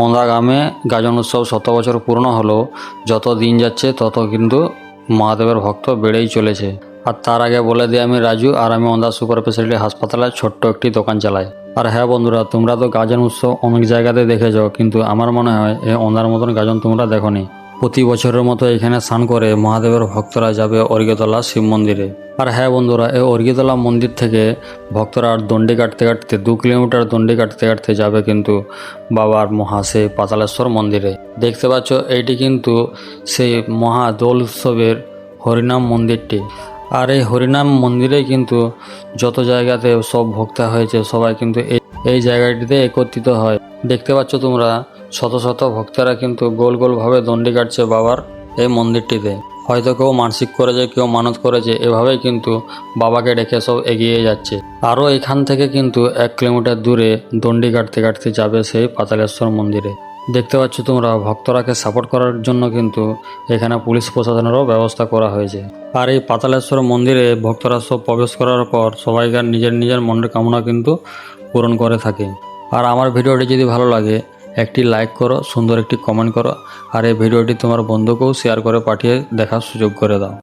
ওঁদা গ্রামে গাজন উৎসব 100 বছর পূর্ণ হলেও যত দিন যাচ্ছে তত কিন্তু মহাদেবের ভক্ত বেড়েই চলেছে। আর তার আগে বলে দিই, আমি রাজু, আর আমি ওঁদা সুপার স্পেশালিটি হাসপাতালে ছোট্ট একটি দোকান চালাই। আর হ্যাঁ বন্ধুরা, তোমরা তো গাজন উৎসব অনেক জায়গাতে দেখেছ, কিন্তু আমার মনে হয় এই ওঁদার মতন গাজন তোমরা দেখোনি। প্রতি বছরের মতো এখানে স্নান করে মহাদেবের ভক্তরা যাবে অর্ঘ্যতলা শিব মন্দিরে। আর হ্যাঁ বন্ধুরা, এই অর্ঘ্যতলা মন্দির থেকে ভক্তরা আর দণ্ডি কাটতে কাটতে 2 কিলোমিটার দণ্ডি কাটতে কাটতে যাবে কিন্তু বাবার মহাশে পাতালেশ্বর মন্দিরে। দেখতে পাচ্ছ এইটি কিন্তু সেই মহা দোল উৎসবের হরিনাম মন্দিরটি। আর এই হরিনাম মন্দিরে কিন্তু যত জায়গাতে সব ভক্তা হয়েছে সবাই কিন্তু এই জায়গাটিতে একত্রিত হয়। দেখতে পাচ্ছ তোমরা শত শত ভক্তরা কিন্তু গোল গোলভাবে দণ্ডি কাটছে বাবার এই মন্দিরটিতে। হয়তো কেউ মানসিক করেছে, কেউ মানত করেছে, এভাবেই কিন্তু বাবাকে ডেকে সব এগিয়ে যাচ্ছে। আরও এখান থেকে কিন্তু 1 কিলোমিটার দূরে দণ্ডি কাটতে কাটতে যাবে সেই পাতালেশ্বর মন্দিরে। দেখতে পাচ্ছ তোমরা ভক্তরাকে সাপোর্ট করার জন্য কিন্তু এখানে পুলিশ প্রশাসনেরও ব্যবস্থা করা হয়েছে। আর এই পাতালেশ্বর মন্দিরে ভক্তরা সব প্রবেশ করার পর সবাইকার নিজের নিজের মনের কামনা কিন্তু পূরণ করে থাকে। আর আমার ভিডিওটি যদি ভালো লাগে একটি লাইক করো, সুন্দর একটি কমেন্ট করো, আর এই ভিডিওটি তোমার বন্ধুকেও শেয়ার করে পাঠিয়ে দেখার সুযোগ করে দাও।